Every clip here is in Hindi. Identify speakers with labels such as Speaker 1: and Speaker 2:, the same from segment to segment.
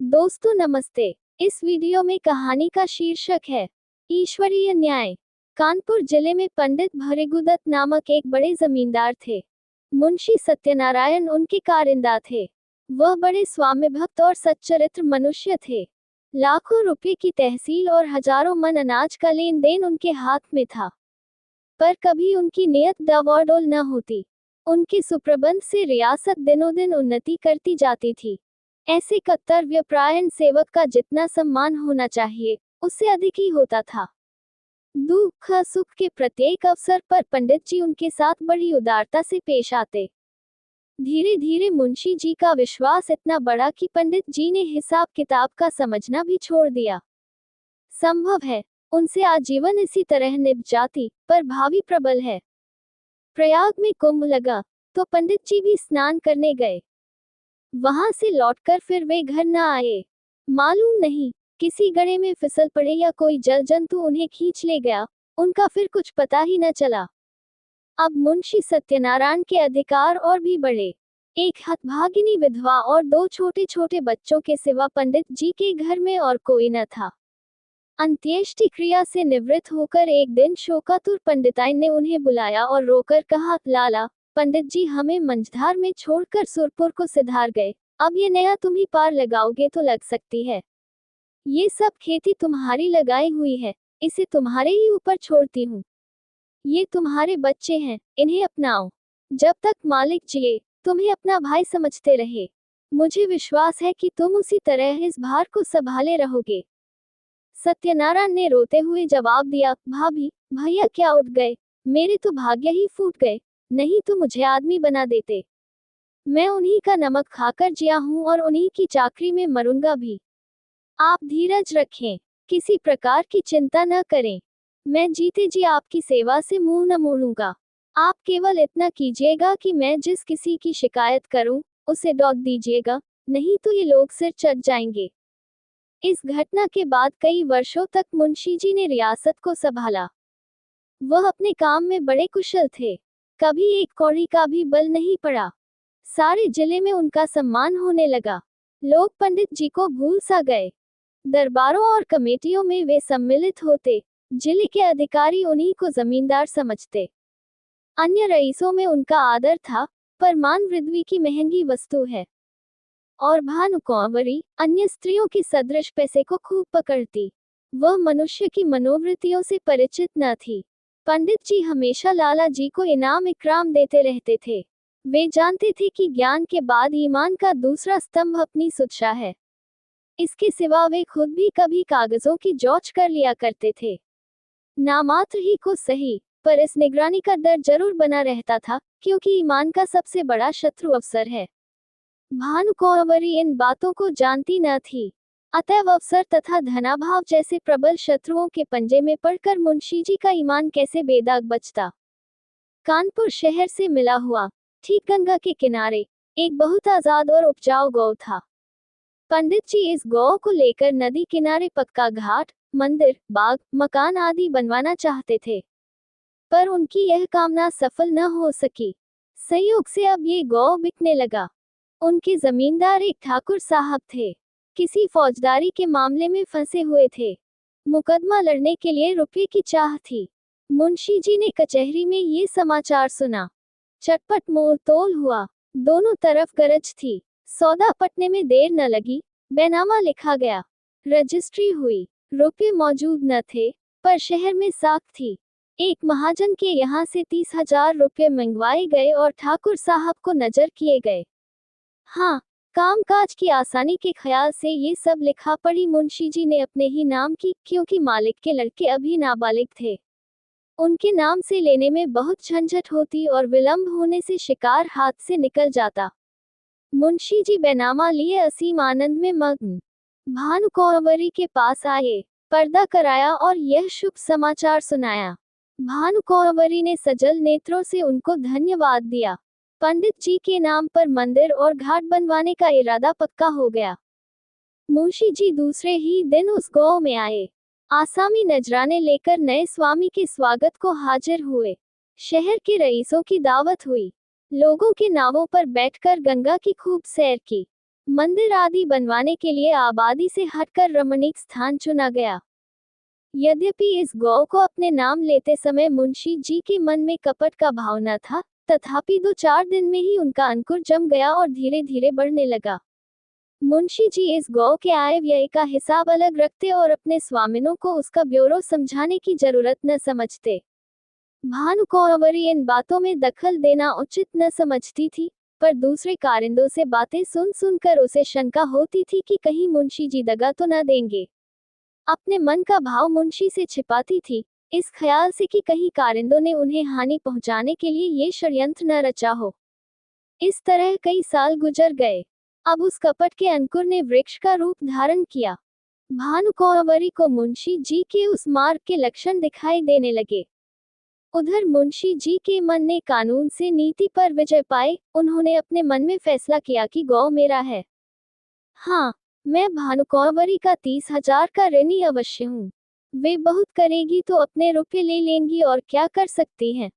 Speaker 1: दोस्तों नमस्ते। इस वीडियो में कहानी का शीर्षक है ईश्वरीय न्याय। कानपुर जिले में पंडित भृगुदत्त नामक एक बड़े जमींदार थे। मुंशी सत्यनारायण उनके कारिंदा थे। वह बड़े स्वामीभक्त और सच्चरित्र मनुष्य थे। लाखों रुपए की तहसील और हजारों मन अनाज का लेन देन उनके हाथ में था, पर कभी उनकी नियत डवाडोल न होती। उनके सुप्रबंध से रियासत दिनों दिन उन्नति करती जाती थी। ऐसे कर्तव्यपरायण सेवक का जितना सम्मान होना चाहिए, उससे अधिक ही होता था। दुख सुख के प्रत्येक अवसर पर पंडित जी उनके साथ बड़ी उदारता से पेश आते। धीरे धीरे मुंशी जी का विश्वास इतना बढ़ा कि पंडित जी ने हिसाब किताब का समझना भी छोड़ दिया। संभव है उनसे आजीवन इसी तरह निभ जाती, पर भावी प्रबल है। प्रयाग में कुंभ लगा तो पंडित जी भी स्नान करने गए। वहां से लौटकर फिर वे घर न आए। मालूम नहीं किसी गड्ढे में फिसल पड़े या कोई जल जंतु उन्हें खींच ले गया। उनका फिर कुछ पता ही न चला। अब मुंशी सत्यनारायण के अधिकार और भी बढ़े। एक हतभागिनी विधवा और दो छोटे छोटे बच्चों के सिवा पंडित जी के घर में और कोई न था। अंत्येष्टि क्रिया से निवृत्त होकर एक दिन शोकातुर पंडिताइन ने उन्हें बुलाया और रोकर कहा, लाला, पंडित जी हमें मंझधार में छोड़कर सुरपुर को सिधार गए। अब ये नया तुम ही पार लगाओगे तो लग सकती है। ये सब खेती तुम्हारी लगाई हुई है, इसे तुम्हारे ही ऊपर छोड़ती हूँ। ये तुम्हारे बच्चे हैं, इन्हें अपनाओ। जब तक मालिक जिए तुम्हें अपना भाई समझते रहे। मुझे विश्वास है कि तुम उसी तरह इस भार को संभाले रहोगे। सत्यनारायण ने रोते हुए जवाब दिया, भाभी, भैया क्या उठ गए? मेरे तो भाग्य ही फूट गए, नहीं तो मुझे आदमी बना देते। मैं उन्हीं का नमक खाकर जिया हूँ और उन्हीं की चाकरी में मरूंगा भी। आप धीरज रखें, किसी प्रकार की चिंता न करें। मैं जीते जी आपकी सेवा से मुंह न मोड़ूंगा। आप केवल इतना कीजिएगा कि मैं जिस किसी की शिकायत करूं, उसे डॉक दीजिएगा, नहीं तो ये लोग सिर चढ़ जाएंगे। इस घटना के बाद कई वर्षों तक मुंशी जी ने रियासत को संभाला। वह अपने काम में बड़े कुशल थे। कभी एक कौड़ी का भी बल नहीं पड़ा। सारे जिले में उनका सम्मान होने लगा। लोग पंडित जी को भूल सा गए। दरबारों और कमेटियों में वे सम्मिलित होते। जिले के अधिकारी उन्हीं को जमींदार समझते। अन्य रईसों में उनका आदर था, पर मान वृद्धि की महंगी वस्तु है। और भानुकुंवरी अन्य स्त्रियों की सदृश पैसे को खूब पकड़ती। वह मनुष्य की मनोवृत्तियों से परिचित न थी। पंडित जी हमेशा लाला जी को इनाम इकराम देते रहते थे। वे जानते थे कि ज्ञान के बाद ईमान का दूसरा स्तंभ अपनी सुरक्षा है। इसके सिवा वे खुद भी कभी कागजों की जांच कर लिया करते थे। नामात्र ही को सही, पर इस निगरानी का डर जरूर बना रहता था, क्योंकि ईमान का सबसे बड़ा शत्रु अवसर है। भानुकुंवरी इन बातों को जानती न थी। अतएव अवसर तथा धनाभाव जैसे प्रबल शत्रुओं के पंजे में पड़कर मुंशी जी का ईमान कैसे बेदाग बचता। कानपुर शहर से मिला हुआ, ठीक गंगा के किनारे, एक बहुत आजाद और उपजाऊ गौ था। पंडित जी इस गौ को लेकर नदी किनारे पक्का घाट, मंदिर, बाग, मकान आदि बनवाना चाहते थे, पर उनकी यह कामना सफल न हो सकी। संयोग से अब ये गौ बिकने लगा। उनके जमींदार एक ठाकुर साहब थे। किसी फौजदारी के मामले में फंसे हुए थे। मुकदमा लड़ने के लिए रुपये की चाह थी। मुंशी जी ने कचहरी में ये समाचार सुना। चटपट मोल तोल हुआ। दोनों तरफ गरज थी। सौदा पटने में देर न लगी। बैनामा लिखा गया, रजिस्ट्री हुई। रुपये मौजूद न थे, पर शहर में साख थी। एक महाजन के यहाँ से 30,000 रुपये मंगवाए गए और ठाकुर साहब को नजर किए गए। हाँ, कामकाज की आसानी के ख्याल से ये सब लिखा पढ़ी मुंशी जी ने अपने ही नाम की, क्योंकि मालिक के लड़के अभी नाबालिग थे। उनके नाम से लेने में बहुत झंझट होती और विलंब होने से शिकार हाथ से निकल जाता। मुंशी जी बैनामा लिए असीम आनंद में मग्न। भानुकुंवरी के पास आए, पर्दा कराया और यह शुभ समाचार सुनाया। भानुकुंवरी ने सजल नेत्रों से उनको धन्यवाद दिया। पंडित जी के नाम पर मंदिर और घाट बनवाने का इरादा पक्का हो गया। मुंशी जी दूसरे ही दिन उस गांव में आए। आसामी नजराने लेकर नए स्वामी के स्वागत को हाजिर हुए। शहर के रईसों की दावत हुई। लोगों के नावों पर बैठकर गंगा की खूब सैर की। मंदिर आदि बनवाने के लिए आबादी से हटकर रमणीक स्थान चुना गया। यद्यपि इस गौ को अपने नाम लेते समय मुंशी जी के मन में कपट का भाव न था, तथापि 2-4 दिन में ही उनका अंकुर जम गया और धीरे धीरे बढ़ने लगा। मुंशी जी इस गौ के आय व्यय का हिसाब अलग रखते और अपने स्वामिनों को उसका ब्यौरा समझाने की जरूरत न समझते। भानुकुँवरी इन बातों में दखल देना उचित न समझती थी, पर दूसरे कारिंदों से बातें सुन सुनकर उसे शंका होती थी कि कहीं मुंशी जी दगा तो न देंगे। अपने मन का भाव मुंशी से छिपाती थी, इस ख्याल से कि कहीं कारिंदों ने उन्हें हानि पहुंचाने के लिए ये षड्यंत्र न रचा हो। इस तरह कई साल गुजर गए। अब उस कपट के अंकुर ने वृक्ष का रूप धारण किया। भानुकुँवरी को मुंशी जी के उस मार्ग के लक्षण दिखाई देने लगे। उधर मुंशी जी के मन ने कानून से नीति पर विजय पाए। उन्होंने अपने मन में फैसला किया कि गौ मेरा है। हाँ, मैं भानुकुँवरी का 30,000 का ऋणी अवश्य हूँ। वे बहुत करेगी तो अपने रुपये ले लेंगी और क्या कर सकती हैं।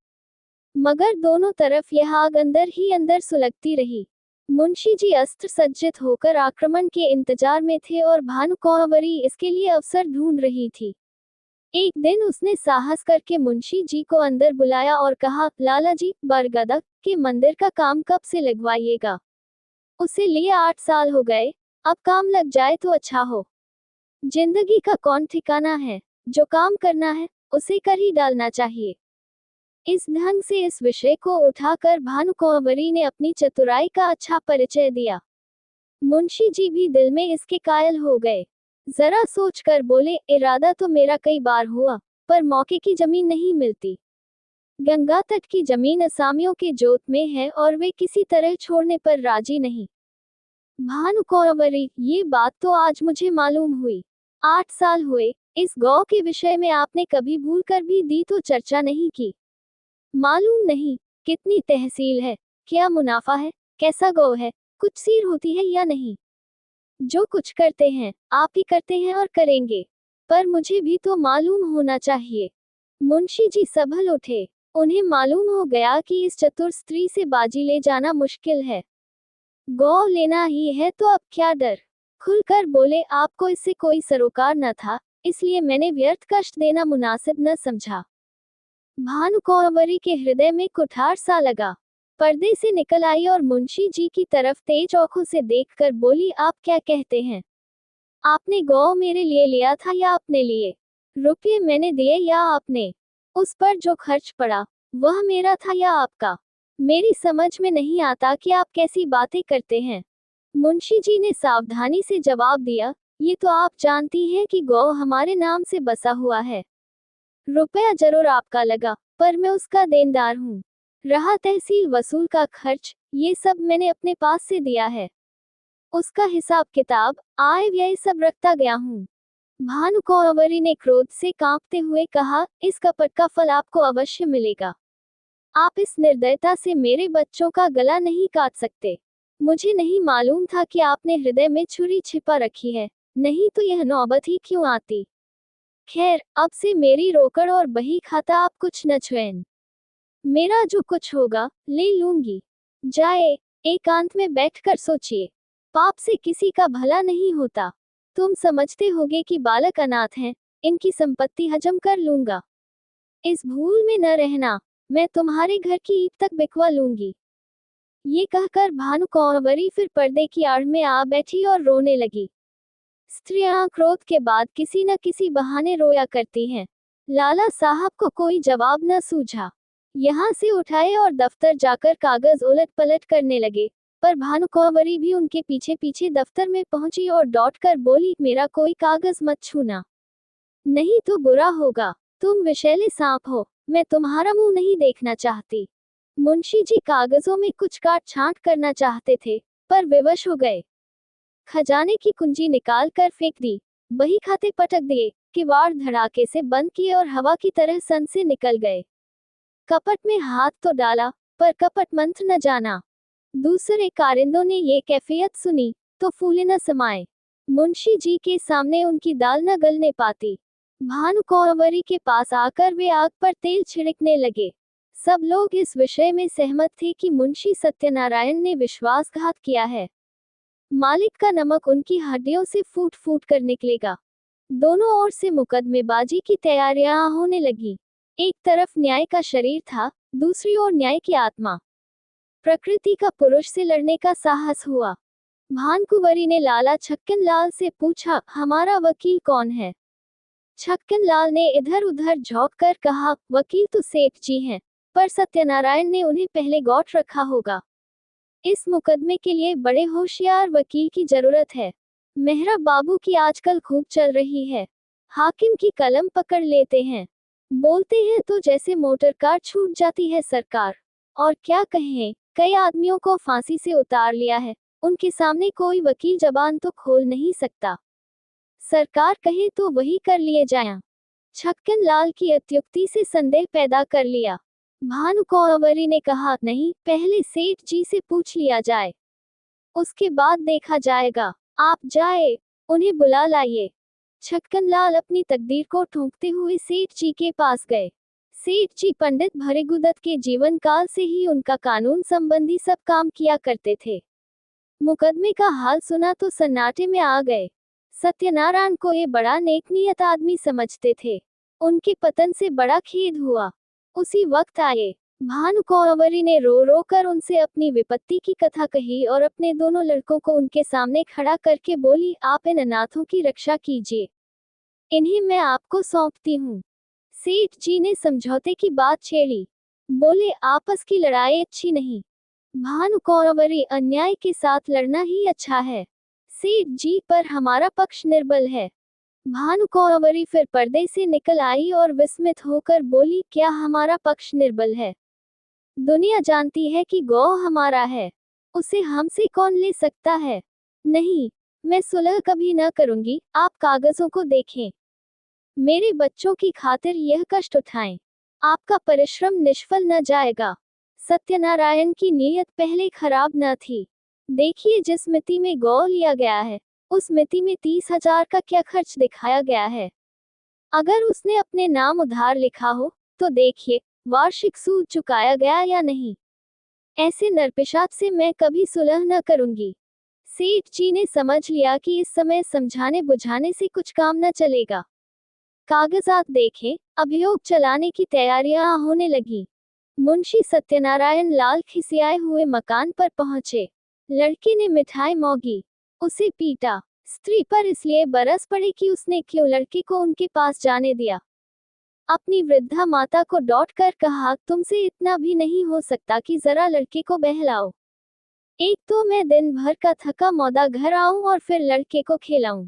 Speaker 1: मगर दोनों तरफ यह आग अंदर ही अंदर सुलगती रही। मुंशी जी अस्त्र सज्जित होकर आक्रमण के इंतजार में थे और भानुकुँवरी इसके लिए अवसर ढूंढ रही थी। एक दिन उसने साहस करके मुंशी जी को अंदर बुलाया और कहा, लाला जी, बरगदा के मंदिर का काम कब से लगवाइएगा? उसे लिए 8 साल हो गए, अब काम लग जाए तो अच्छा हो। जिंदगी का कौन ठिकाना है, जो काम करना है उसे कर ही डालना चाहिए। इस ढंग से इस विषय को उठाकर भानुकुँवरी ने अपनी चतुराई का अच्छा परिचय दिया। मुंशी जी भी दिल में इसके कायल हो गए। जरा सोचकर बोले, इरादा तो मेरा कई बार हुआ, पर मौके की जमीन नहीं मिलती। गंगा तट की जमीन असामियों के जोत में है और वे किसी तरह छोड़ने पर राजी नहीं। भानुकुँवरी, ये बात तो आज मुझे मालूम हुई। 8 साल हुए, इस गौ के विषय में आपने कभी भूल कर भी दी तो चर्चा नहीं की। मालूम नहीं कितनी तहसील है, क्या मुनाफा है, कैसा गौ है, कुछ सीर होती है या नहीं। जो कुछ करते हैं आप ही करते हैं और करेंगे, पर मुझे भी तो मालूम होना चाहिए। मुंशी जी संभल उठे। उन्हें मालूम हो गया कि इस चतुर स्त्री से बाजी ले जाना मुश्किल है। गौ लेना ही है तो अब क्या डर। खुलकर बोले, आपको इससे कोई सरोकार न था, इसलिए मैंने व्यर्थ कष्ट देना मुनासिब न समझा। भानुकुँवरी के हृदय में कुठार सा लगा। पर्दे से निकल आई और मुंशी जी की तरफ तेज आंखों से देखकर बोली, आप क्या कहते हैं? आपने गौ मेरे लिए लिया था या अपने लिए? रुपये मैंने दिए या आपने? उस पर जो खर्च पड़ा वह मेरा था या आपका? मेरी समझ में नहीं आता कि आप कैसी बातें करते हैं। मुंशी जी ने सावधानी से जवाब दिया, ये तो आप जानती हैं कि गौ हमारे नाम से बसा हुआ है। रुपया जरूर आपका लगा, पर मैं उसका देनदार हूँ। रहा तहसील वसूल का खर्च, ये सब मैंने अपने पास से दिया है। उसका हिसाब किताब, आय व्यय सब रखता गया हूँ। भानुकुँवरी ने क्रोध से कांपते हुए कहा, इस कपट का फल आपको अवश्य मिलेगा। आप इस निर्दयता से मेरे बच्चों का गला नहीं काट सकते। मुझे नहीं मालूम था कि आपने हृदय में छुरी छिपा रखी है, नहीं तो यह नौबत ही क्यों आती। खैर, अब से मेरी रोकड़ और बही खाता आप कुछ न छुएं। मेरा जो कुछ होगा ले लूंगी। जाए, एकांत में बैठकर सोचिए। पाप से किसी का भला नहीं होता। तुम समझते होगे कि बालक अनाथ हैं, इनकी संपत्ति हजम कर लूंगा। इस भूल में न रहना, मैं तुम्हारे घर की ईंट तक बिकवा लूंगी। ये कहकर भानुकुँवरी फिर पर्दे की आड़ में आ बैठी और रोने लगी। स्त्रियां क्रोध के बाद किसी न किसी बहाने रोया करती हैं। लाला साहब को कोई जवाब न सूझा। यहाँ से उठाए और दफ्तर जाकर कागज उलट पलट करने लगे, पर भानुकुँवरी भी उनके पीछे पीछे दफ्तर में पहुंची और डॉट कर बोली, मेरा कोई कागज मत छूना, नहीं तो बुरा होगा। तुम विषैले सांप हो, मैं तुम्हारा मुंह नहीं देखना चाहती। मुंशी जी कागजों में कुछ काट छांट करना चाहते थे, पर विवश हो गए। खजाने की कुंजी निकाल कर फेंक दी, बही खाते पटक दिए, किवाड़ धड़ाके से बंद किए और हवा की तरह सन से निकल गए। कपट में हाथ तो डाला, पर कपट मंत्र न जाना। दूसरे कारिंदों ने ये कैफियत सुनी तो फूले न समाये। मुंशी जी के सामने उनकी दाल न गलने पाती। भानुकुँवरी के पास आकर वे आग पर तेल छिड़कने लगे। सब लोग इस विषय में सहमत थे कि मुंशी सत्यनारायण ने विश्वासघात किया है। मालिक का नमक उनकी हड्डियों से फूट फूट कर निकलेगा। दोनों ओर से मुकदमेबाजी की तैयारियां होने लगी। एक तरफ न्याय का शरीर था, दूसरी ओर न्याय की आत्मा। प्रकृति का पुरुष से लड़ने का साहस हुआ। भानकुंवरी ने लाला छक्कन लाल से पूछा, हमारा वकील कौन है? छक्कन लाल ने इधर उधर झोंक कर कहा, वकील तो सेठ जी हैं, पर सत्यनारायण ने उन्हें पहले गौट रखा होगा। इस मुकदमे के लिए बड़े होशियार वकील की जरूरत है। मेहरा बाबू की आजकल खूब चल रही है। हाकिम की कलम पकड़ लेते हैं, बोलते हैं तो जैसे मोटर कार छूट जाती है सरकार। और क्या कहें, कई आदमियों को फांसी से उतार लिया है, उनके सामने कोई वकील जबान तो खोल नहीं सकता। सरकार कहे तो वही कर लिए जाया। छक्कन लाल की अत्युक्ति से संदेह पैदा कर लिया। भानुकुंवरी ने कहा, नहीं, पहले सेठ जी से पूछ लिया जाए, उसके बाद देखा जाएगा। आप जाए, उन्हें बुला लाइए। छक्कन लाल अपनी तकदीर को ठोंकते हुए सेठ जी के पास गए। सेठ जी पंडित भृगुदत्त के जीवन काल से ही उनका कानून संबंधी सब काम किया करते थे। मुकदमे का हाल सुना तो सन्नाटे में आ गए। सत्यनारायण को ये बड़ा नेकनीयत आदमी समझते थे। उनके पतन से बड़ा खेद हुआ। उसी वक्त आए। भानुकुंवरी ने रो रो कर उनसे अपनी विपत्ति की कथा कही और अपने दोनों लड़कों को उनके सामने खड़ा करके बोली, आप इन अनाथों की रक्षा कीजिए, इन्हें मैं आपको सौंपती हूँ। सेठ जी ने समझौते की बात छेड़ी। बोले, आपस की लड़ाई अच्छी नहीं। भानुकुंवरी, अन्याय के साथ लड़ना ही अच्छा है। सेठ जी, पर हमारा पक्ष निर्बल है। भानुकुंवरी फिर पर्दे से निकल आई और विस्मित होकर बोली, क्या हमारा पक्ष निर्बल है? दुनिया जानती है कि गौ हमारा है, उसे हमसे कौन ले सकता है? नहीं, मैं सुलह कभी न करूंगी। आप कागजों को देखें, मेरे बच्चों की खातिर यह कष्ट उठाएं। आपका परिश्रम निष्फल न जाएगा। सत्यनारायण की नीयत पहले खराब न थी। देखिए, जिस मिति में गौ लिया गया है, उस मिति में 30,000 का क्या खर्च दिखाया गया है। अगर उसने अपने नाम उधार लिखा हो, तो देखिए वार्षिक सूद चुकाया गया या नहीं। ऐसे नरपिशाच से मैं कभी सुलह न करूंगी। सेठ जी ने समझ लिया कि इस समय समझाने बुझाने से कुछ काम न चलेगा। कागजात देखें, अभियोग चलाने की तैयारियां होने लगी। मुंशी सत्यनारायण लाल खिसियाए हुए मकान पर पहुंचे। लड़के ने मिठाई मांगी, उसे पीटा। स्त्री पर इसलिए बरस पड़े कि उसने क्यों लड़के को उनके पास जाने दिया। अपनी वृद्धा माता को डॉट कर कहा, तुमसे इतना भी नहीं हो सकता कि जरा लड़के को बहलाओ। एक तो मैं दिन भर का थका मौदा घर आऊं और फिर लड़के को खिलाऊं।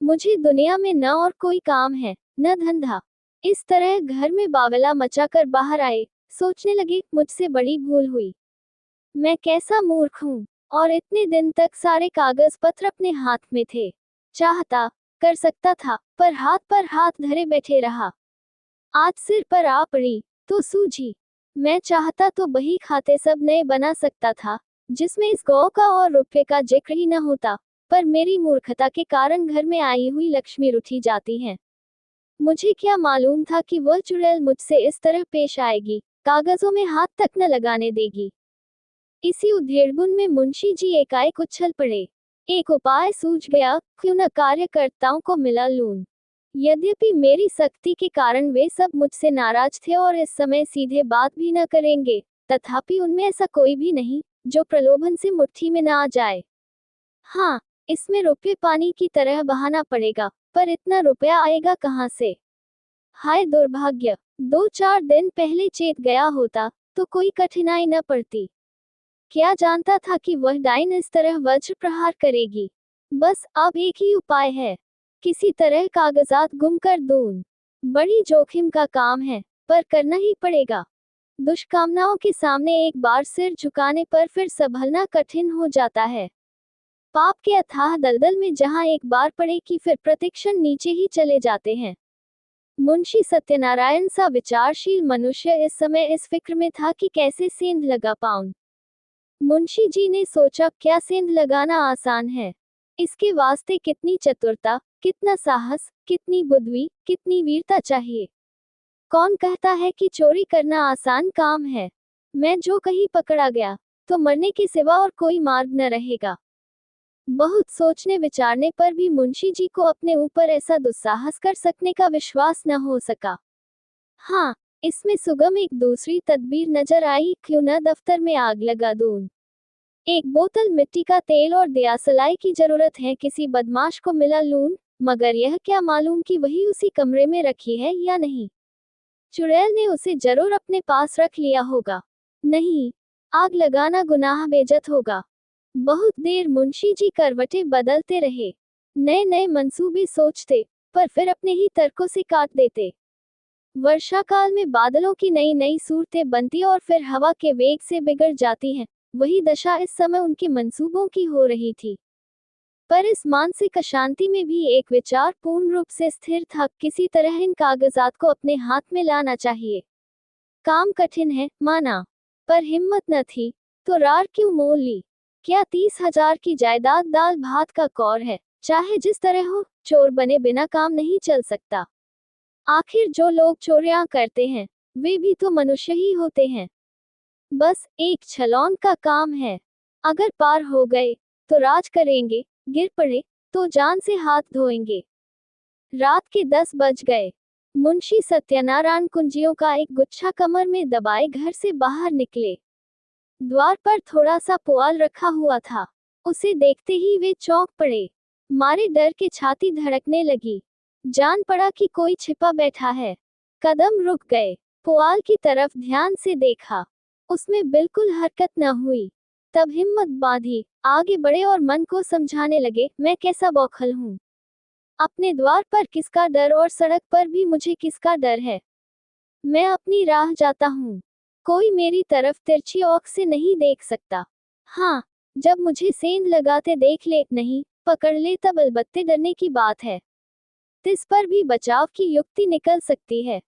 Speaker 1: मुझे दुनिया में न और कोई काम है, न धंधा। इस तरह घर में बावला मचाकर बाहर आए। सोचने लगे, मुझसे बड़ी भूल हुई। मैं कैसा मूर्ख हूँ। और इतने दिन तक सारे कागज पत्र अपने हाथ में थे। चाहता, कर सकता था, पर हाथ धरे बैठे रहा। आज सिर पर आ पड़ी, तो सूझी। मैं चाहता तो बही खाते सब नए बना सकता था, जिसमें इस गौ का और रुपये का जिक्र ही न होता, पर मेरी मूर्खता के कारण घर में आई हुई लक्ष्मी रुठी जाती हैं। मुझे क्या मालूम था कि वह चुड़ैल मुझसे इस तरह पेश आएगी, कागजों में हाथ तक न लगाने देगी। इसी उधेड़बुन में मुंशी जी एकाएक उछल पड़े। एक उपाय सूझ गया, क्यों न कार्यकर्ताओं को मिला लून। यद्यपि मेरी सख्ती के कारण वे सब मुझसे नाराज थे और इस समय सीधे बात भी न करेंगे, तथापि उनमें ऐसा कोई भी नहीं जो प्रलोभन से मुट्ठी में न आ जाए। हाँ, इसमें रुपये पानी की तरह बहाना पड़ेगा, पर इतना रुपया आएगा कहाँ से? हाय दुर्भाग्य! 2-4 दिन पहले चेत गया होता, तो कोई कठिनाई न पड़ती। क्या जानता था कि वह डाइन इस तरह वज्र प्रहार करेगी। बस अब एक ही उपाय है, किसी तरह कागजात गुम कर दूं। बड़ी जोखिम का काम है, पर करना ही पड़ेगा। दुष्कामनाओं के सामने एक बार सिर झुकाने पर फिर संभलना कठिन हो जाता है। पाप के अथाह दलदल में जहां एक बार पड़े कि फिर प्रतिक्षण नीचे ही चले जाते हैं। मुंशी सत्यनारायण सा विचारशील मनुष्य इस समय इस फिक्र में था कि कैसे सेंध लगा पाऊं। मुंशी जी ने सोचा, क्या सेंध लगाना आसान है? इसके वास्ते कितनी चतुरता, कितना साहस, कितनी बुद्धि, कितनी वीरता चाहिए। कौन कहता है कि चोरी करना आसान काम है? मैं जो कहीं पकड़ा गया, तो मरने के सिवा और कोई मार्ग न रहेगा। बहुत सोचने विचारने पर भी मुंशी जी को अपने ऊपर ऐसा दुस्साहस कर सकने का विश्वास न हो सका। हाँ, इसमें सुगम एक दूसरी तदबीर नजर आई, क्यों न दफ्तर में आग लगा दूं। एक बोतल मिट्टी का तेल और दियासलाई की जरूरत है, किसी बदमाश को मिला लूं, मगर यह क्या मालूम कि वही उसी कमरे में रखी है या नहीं। चुड़ैल ने उसे जरूर अपने पास रख लिया होगा। नहीं, आग लगाना गुनाह बेजत होगा। बहुत देर मुंशी जी करवटें बदलते रहे, नए नए मंसूबे सोचते, पर फिर अपने ही तर्कों से काट देते। वर्षा काल में बादलों की नई नई सूरतें बनती और फिर हवा के वेग से बिगड़ जाती हैं। वही दशा इस समय उनके मंसूबों की हो रही थी। पर इस मानसिक अशांति में भी एक विचार पूर्ण रूप से स्थिर था, किसी तरह इन कागजात को अपने हाथ में लाना चाहिए। काम कठिन है, माना, पर हिम्मत न थी तो रार क्यों मोल ली। क्या 30,000 की जायदाद दाल भात का कौर है। चाहे जिस तरह हो, चोर बने बिना काम नहीं चल सकता। आखिर जो लोग चोरियां करते हैं वे भी तो मनुष्य ही होते हैं। बस एक छलौन का काम है। अगर पार हो गए तो राज करेंगे, गिर पड़े तो जान से हाथ धोएंगे। रात के 10 बज गए। मुंशी सत्यनारायण कुंजियों का एक गुच्छा कमर में दबाए घर से बाहर निकले। द्वार पर थोड़ा सा पुआल रखा हुआ था, उसे देखते ही वे चौंक पड़े। मारे डर के छाती धड़कने लगी। जान पड़ा कि कोई छिपा बैठा है। कदम रुक गए। पुआल की तरफ ध्यान से देखा, उसमें बिल्कुल हरकत न हुई। तब हिम्मत बांधी, आगे बढ़े और मन को समझाने लगे, मैं कैसा बौखल हूँ। अपने द्वार पर किसका डर और सड़क पर भी मुझे किसका डर है। मैं अपनी राह जाता हूँ, कोई मेरी तरफ तिरछी औख से नहीं देख सकता। हाँ, जब मुझे सेंध लगाते देख ले, नहीं पकड़ ले, तब अलबत्ते डरने की बात है। तिस पर भी बचाव की युक्ति निकल सकती है।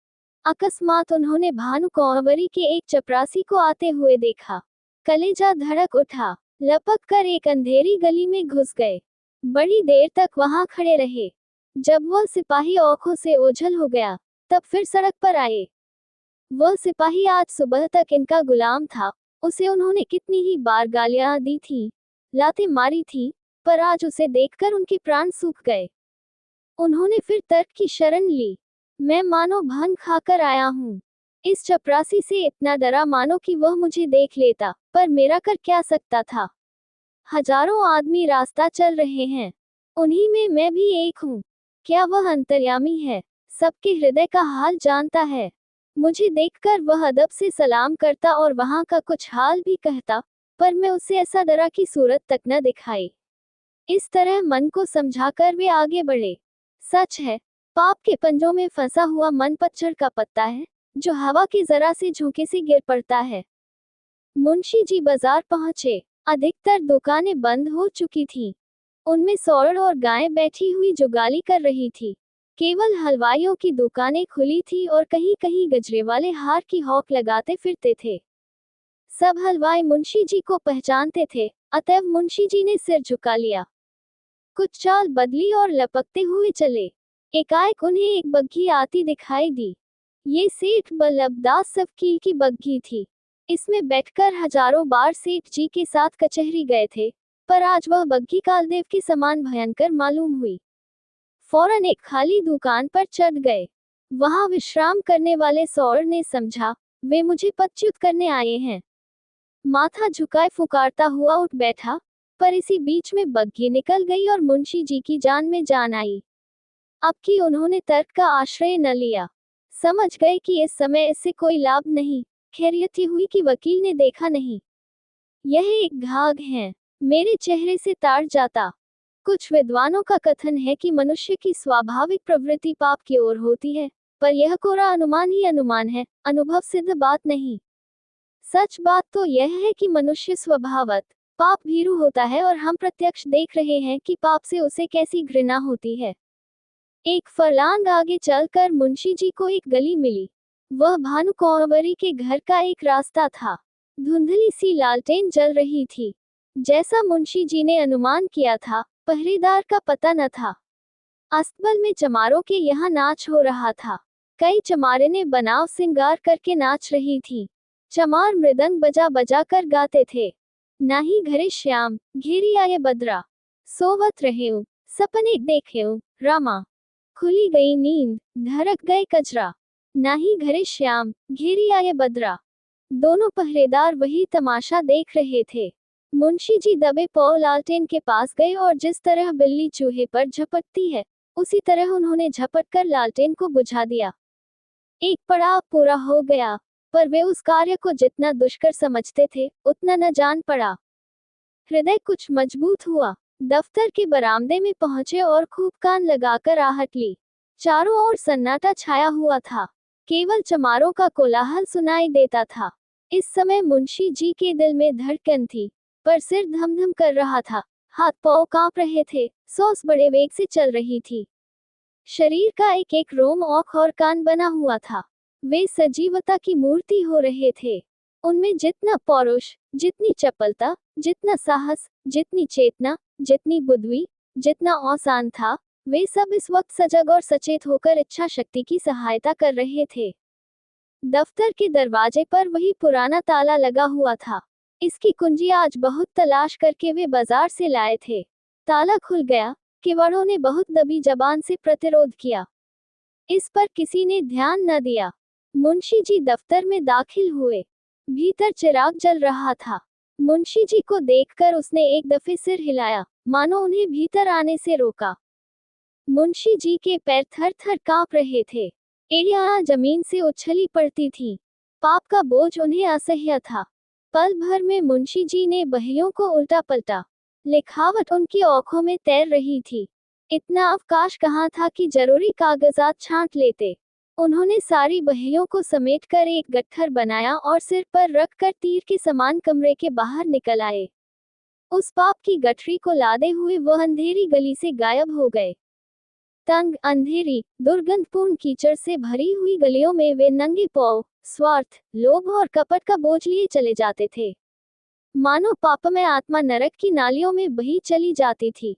Speaker 1: अकस्मात उन्होंने भानु कुंवरी के एक चपरासी को आते हुए देखा। कलेजा धड़क उठा। लपक कर एक अंधेरी गली में घुस गए। बड़ी देर तक वहां खड़े रहे। जब वह सिपाही आंखों से ओझल हो गया, तब फिर सड़क पर आए। वह सिपाही आज सुबह तक इनका गुलाम था। उसे उन्होंने कितनी ही बार गालियां दी थी, लातें मारी थी, पर आज उसे देखकर उनके प्राण सूख गए। उन्होंने फिर तर्क की शरण ली। मैं मानो भंग खाकर आया हूँ। इस चपरासी से इतना डरा मानो कि वह मुझे देख लेता, पर मेरा कर क्या सकता था। हजारों आदमी रास्ता चल रहे हैं, उन्हीं में मैं भी एक हूँ। क्या वह अंतर्यामी है, सबके हृदय का हाल जानता है। मुझे देखकर वह अदब से सलाम करता और वहां का कुछ हाल भी कहता, पर मैं उससे ऐसा डरा कि सूरत तक न दिखाई। इस तरह मन को समझाकर वे आगे बढ़े। सच है, पाप के पंजों में फंसा हुआ मन पतझड़ का पत्ता है, जो हवा के जरा से झोंके से गिर पड़ता है। मुंशी जी बाजार पहुंचे। अधिकतर दुकानें बंद हो चुकी थीं। उनमें सौड़ और गायें बैठी हुई जुगाली कर रही थी। केवल हलवाइयों की दुकानें खुली थी और कहीं कहीं गजरे वाले हार की हौक लगाते फिरते थे। सब हलवाई मुंशी जी को पहचानते थे, अतएव मुंशी जी ने सिर झुका लिया। कुछ चाल बदली और लपकते हुए चले। एकाएक उन्हें एक बग्घी आती दिखाई दी। ये सेठ बल्लभदास सवकील की बग्घी थी। इसमें बैठकर हजारों बार सेठ जी के साथ कचहरी गए थे, पर आज वह बग्घी कालदेव के समान भयंकर मालूम हुई। फौरन एक खाली दुकान पर चढ़ गए। वहां विश्राम करने वाले सौर ने समझा, वे मुझे पदच्युत करने आए हैं। माथा झुकाए फुकारता हुआ उठ बैठा, पर इसी बीच में बग्घी निकल गई और मुंशी जी की जान में जान आई। अब कि उन्होंने तर्क का आश्रय न लिया, समझ गए कि इस समय इससे कोई लाभ नहीं। खैरियत हुई कि वकील ने देखा नहीं। यह एक घाघ है, मेरे चेहरे से ताड़ जाता। कुछ विद्वानों का कथन है कि मनुष्य की स्वाभाविक प्रवृत्ति पाप की ओर होती है, पर यह कोरा अनुमान ही अनुमान है, अनुभव सिद्ध बात नहीं। सच बात तो यह है कि मनुष्य स्वभावत पाप भीरू होता है और हम प्रत्यक्ष देख रहे हैं कि पाप से उसे कैसी घृणा होती है। एक फरलांग आगे चलकर मुंशी जी को एक गली मिली। वह भानु कुंवरी के घर का एक रास्ता था। धुंधली सी लालटेन जल रही थी। जैसा मुंशी जी ने अनुमान किया था, पहरेदार का पता न था। अस्तबल में चमारों के यहाँ नाच हो रहा था। कई चमारें बनाव सिंगार करके नाच रही थी। चमार मृदंग बजा बजा कर गाते थे, नाही घरे श्याम घेरी आए बदरा। सोवत रहे हूँ, सपने देखे हूँ, रामा। खुली गई नींद, ढरक गए कजरा, नाही घरे श्याम, घेरी आए बदरा। दोनों पहरेदार वही तमाशा देख रहे थे। मुंशी जी दबे पांव लालटेन के पास गए और जिस तरह बिल्ली चूहे पर झपटती है, उसी तरह उन्होंने झपट कर लालटेन को बुझा दिया। एक पड़ाव पूरा हो गया, पर वे उस कार्य को जितना दुष्कर समझते थे, उतना न जान पड़ा। हृदय कुछ मजबूत हुआ। दफ्तर के बरामदे में पहुंचे और खूब कान लगाकर आहट ली। चारों ओर सन्नाटा छाया हुआ था, केवल चमारों का कोलाहल सुनाई देता था। इस समय मुंशी जी के दिल में धड़कन थी, पर सिर धमधम कर रहा था, हाथ पांव कांप रहे थे, सांस बड़े वेग से चल रही थी। शरीर का एक एक रोम आँख और कान बना हुआ था। वे सजीवता की मूर्ति हो रहे थे। उनमें जितना पौरुष, जितनी चपलता, जितना साहस, जितनी चेतना, जितनी बुद्धि, जितना औसान था, वे सब इस वक्त सजग और सचेत होकर इच्छा शक्ति की सहायता कर रहे थे। दफ्तर के दरवाजे पर वही पुराना ताला लगा हुआ था। इसकी कुंजी आज बहुत तलाश करके वे बाजार से लाए थे। ताला खुल गया, किवाड़ों ने बहुत दबी जबान से प्रतिरोध किया। इस पर किसी ने ध्यान न दिया। मुंशी जी दफ्तर में दाखिल हुए। भीतर चिराग जल रहा था। मुंशी जी को देखकर उसने एक दफे सिर हिलाया, मानो उन्हें भीतर आने से रोका। मुंशी जी के पैर थर थर कांप रहे थे। एड़ियां जमीन से उछली पड़ती थीं। पाप का बोझ उन्हें असह्य था। पल भर में मुंशी जी ने बहियों को उल्टा पलटा। लिखावट उनकी आंखों में तैर रही थी। इतना अवकाश कहाँ था कि जरूरी कागजात छांट लेते। उन्होंने सारी बहियों को समेटकर एक गट्ठर बनाया और सिर पर रखकर तीर के समान कमरे के बाहर निकल आए। उस पाप की गठरी को लादे हुए वह अंधेरी गली से गायब हो गए। तंग, अंधेरी, दुर्गंधपूर्ण कीचड़ से भरी हुई गलियों में वे नंगे पांव, स्वार्थ, लोभ और कपट का बोझ लिए चले जाते थे। मानो पापमय आत्मा नरक की नालियों में बही चली जाती थी।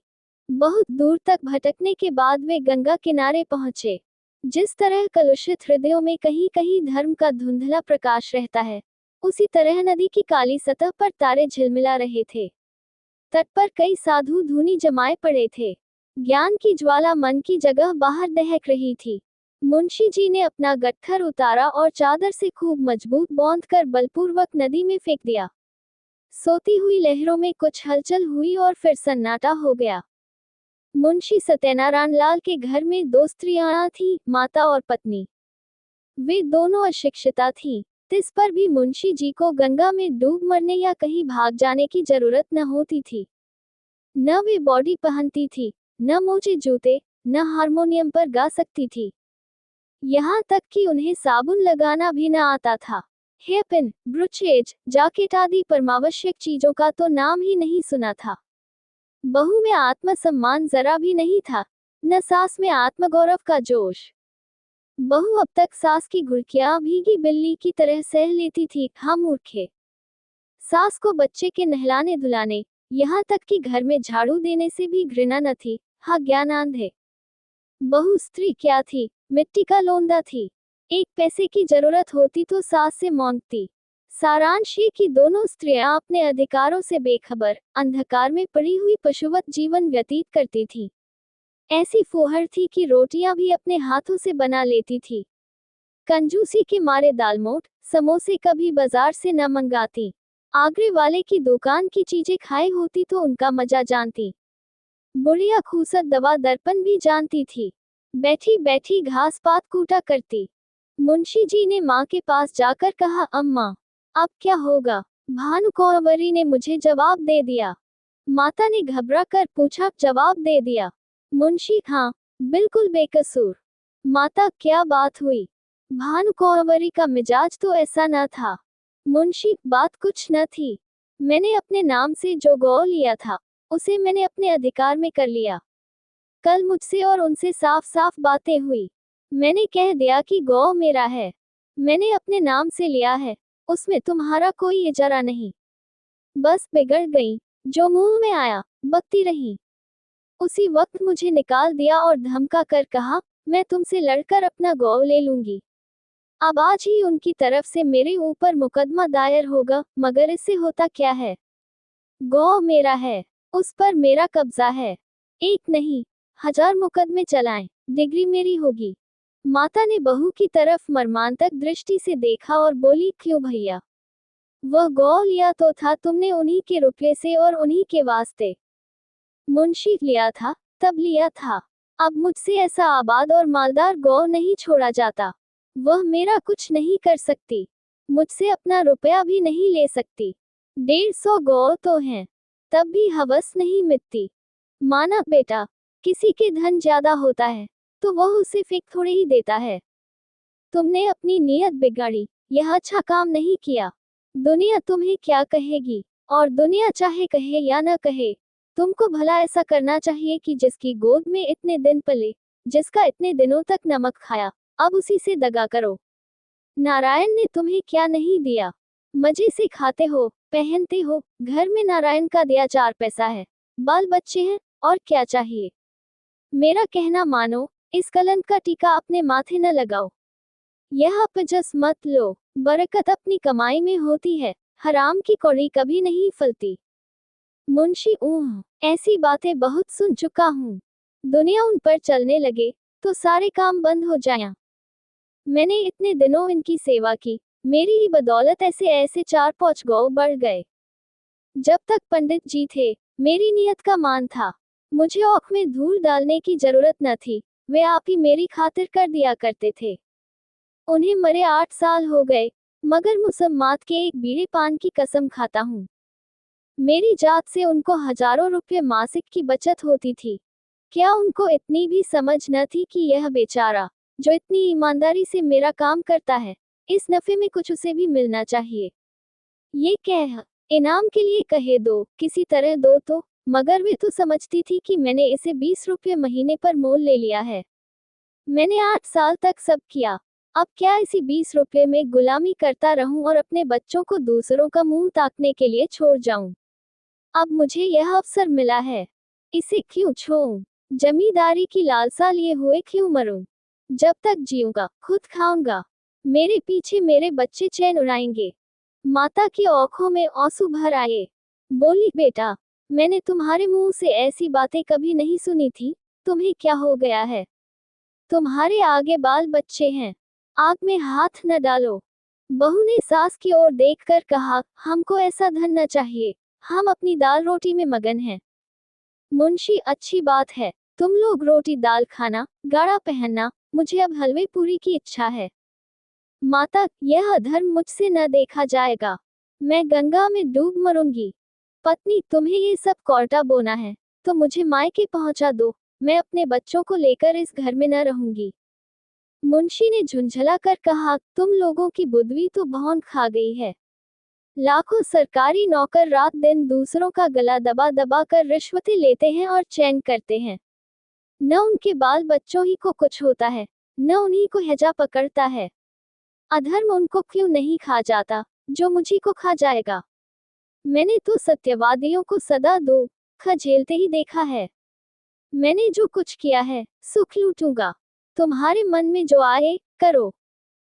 Speaker 1: बहुत दूर तक भटकने के बाद वे गंगा किनारे पहुंचे। जिस तरह कलुषित हृदयों में कहीं कहीं धर्म का धुंधला प्रकाश रहता है, उसी तरह नदी की काली सतह पर तारे झिलमिला रहे थे। तट पर कई साधु धूनी जमाए पड़े थे। ज्ञान की ज्वाला मन की जगह बाहर दहक रही थी। मुंशी जी ने अपना गट्ठर उतारा और चादर से खूब मजबूत बांधकर बलपूर्वक नदी में फेंक दिया। सोती हुई लहरों में कुछ हलचल हुई और फिर सन्नाटा हो गया। मुंशी सत्यनारायण लाल के घर में दो स्त्रियां थीं, माता और पत्नी। वे दोनों अशिक्षिता थीं। इस पर भी मुंशी जी को गंगा में डूब मरने या कहीं भाग जाने की जरूरत न होती थी। न वे बॉडी पहनती थी, न मोजे जूते, न हारमोनियम पर गा सकती थी। यहाँ तक कि उन्हें साबुन लगाना भी न आता था। हेयरपिन, ब्रूचेज, जैकेट आदि परमावश्यक चीजों का तो नाम ही नहीं सुना था। बहू में आत्मसम्मान जरा भी नहीं था, न सास में आत्मगौरव का जोश। बहू अब तक सास की घुड़कियां भीगी बिल्ली की तरह सह लेती थी। हाँ मूर्खे। सास को बच्चे के नहलाने धुलाने, यहाँ तक कि घर में झाड़ू देने से भी घृणा न थी। हाँ ज्ञानांधे। बहू स्त्री क्या थी, मिट्टी का लोंदा थी। एक पैसे की जरूरत होती तो सास से मांगती। सारांश ये कि दोनों स्त्रियां अपने अधिकारों से बेखबर, अंधकार में पड़ी हुई पशुवत जीवन व्यतीत करती थीं। ऐसी फुहर थी कि रोटियां भी अपने हाथों से बना लेती थी। कंजूसी के मारे दालमोट, समोसे कभी बाजार से न मंगाती। आगरे वाले की दुकान की चीजें खाई होती तो उनका मजा जानती। बुढ़िया खूसत दवा दर्पण भी जानती थी। बैठी बैठी घास पात कूटा करती। मुंशी जी ने माँ के पास जाकर कहा, अम्मा, अब क्या होगा? भानु कौंवरी ने मुझे जवाब दे दिया। माता ने घबरा कर पूछा, जवाब दे दिया? मुंशी, हाँ, बिल्कुल बेकसूर। माता, क्या बात हुई? भानु कौंवरी का मिजाज तो ऐसा न था। मुंशी, बात कुछ न थी। मैंने अपने नाम से जो गौ लिया था, उसे मैंने अपने अधिकार में कर लिया। कल मुझसे और उनसे साफ साफ बातें हुई। मैंने कह दिया कि गौ मेरा है, मैंने अपने नाम से लिया है, उसमें तुम्हारा कोई इजारा नहीं। बस बिगड़ गई, जो मुंह में आया बकती रही। उसी वक्त मुझे निकाल दिया और धमका कर कहा, मैं तुमसे लड़कर अपना गौ ले लूंगी। अब आज ही उनकी तरफ से मेरे ऊपर मुकदमा दायर होगा, मगर इससे होता क्या है? गौ मेरा है। उस पर मेरा कब्जा है। एक नहीं, 1000 मुकदमे चलाएं, डिग्री मेरी होगी। माता ने बहू की तरफ मर्मांतक दृष्टि से देखा और बोली, क्यों भैया? वह गौ लिया तो था तुमने उन्हीं के रुपये से और उन्हीं के वास्ते। मुंशी लिया था, तब लिया था। अब मुझसे ऐसा आबाद और मालदार गौ नहीं छोड़ा जाता। वह मेरा कुछ नहीं कर सकती, मुझसे अपना रुपया भी नहीं ले सकती। 150 गौ तो हैं, तब भी हवस नहीं मिटती। माना बेटा, किसी के धन ज्यादा होता है तो वह उसे फेंक थोड़े ही देता है। तुमने अपनी नीयत बिगाड़ी, यह अच्छा काम नहीं किया। दुनिया तुम्हें क्या कहेगी, और दुनिया चाहे कहे या न कहे, तुमको भला ऐसा करना चाहिए कि जिसकी गोद में इतने दिन पले, जिसका इतने दिनों तक नमक खाया, अब उसी से दगा करो। नारायण ने तुम्हें क्या नहीं दिया? मजे से खाते हो, पहनते हो, घर में नारायण का दिया 4 पैसा है, बाल बच्चे हैं, और क्या चाहिए? मेरा कहना मानो, इस कलंक का टीका अपने माथे न लगाओ। यह अपजस मत लो, बरकत अपनी कमाई में होती है, हराम की कौड़ी कभी नहीं फलती। मुंशी ऐसी बातें बहुत सुन चुका हूँ। दुनिया उन पर चलने लगे तो सारे काम बंद हो जाएं। मैंने इतने दिनों इनकी सेवा की, मेरी ही बदौलत ऐसे ऐसे 4-5 गौ बढ़ गए। जब तक पंडित जी थे, मेरी नियत का मान था, मुझे औख में धूल डालने की जरूरत न थी, वे आप ही मेरी खातिर कर दिया करते थे। उन्हें मरे 8 साल हो गए, मगर मुसम्मात के एक बीड़े पान की कसम खाता हूँ। मेरी जात से उनको हजारों रुपये मासिक की बचत होती थी। क्या उनको इतनी भी समझ न थी कि यह बेचारा, जो इतनी ईमानदारी से मेरा काम करता है, इस नफे में कुछ उसे भी मिलना चाहिए। ये कह इनाम के लिए कहे दो, किसी तरह दो तो, मगर वे तो समझती थी कि मैंने इसे 20 रुपये महीने पर मोल ले लिया है। मैंने 8 साल तक सब किया, अब क्या इसी 20 रुपये में गुलामी करता रहूं और अपने बच्चों को दूसरों का मुंह ताकने के लिए छोड़ जाऊं? अब मुझे यह अवसर मिला है, इसे क्यों छोड़ूं? जमींदारी की लालसा लिए हुए क्यों मरूं? जब तक जीऊंगा, खुद खाऊंगा, मेरे पीछे मेरे बच्चे चैन उड़ाएंगे। माता की आंखों में आंसू भर आए। बोली, बेटा, मैंने तुम्हारे मुंह से ऐसी बातें कभी नहीं सुनी थी। तुम्हें क्या हो गया है? तुम्हारे आगे बाल बच्चे हैं, आग में हाथ न डालो। बहू ने सास की ओर देखकर कहा, हमको ऐसा धन न चाहिए, हम अपनी दाल रोटी में मगन हैं। मुंशी, अच्छी बात है, तुम लोग रोटी दाल खाना, गाड़ा पहनना, मुझे अब हलवे पूरी की इच्छा है। माता, यह धर्म मुझसे न देखा जाएगा, मैं गंगा में डूब मरूंगी। पत्नी, तुम्हें ये सब कोर्टा बोना है तो मुझे मायके पहुंचा दो, मैं अपने बच्चों को लेकर इस घर में न रहूंगी। मुंशी ने झुंझला कर कहा, तुम लोगों की बुद्धि तो भौंक खा गई है। लाखों सरकारी नौकर रात दिन दूसरों का गला दबा दबा कर रिश्वतें लेते हैं और चैन करते हैं। न उनके बाल बच्चों ही को कुछ होता है, न उन्हीं को हैजा पकड़ता है। अधर्म उनको क्यों नहीं खा जाता, जो मुझी को खा जाएगा? मैंने तो सत्यवादियों को सदा दुख झेलते ही देखा है। मैंने जो कुछ किया है, सुख लूटूंगा। तुम्हारे मन में जो आए, करो।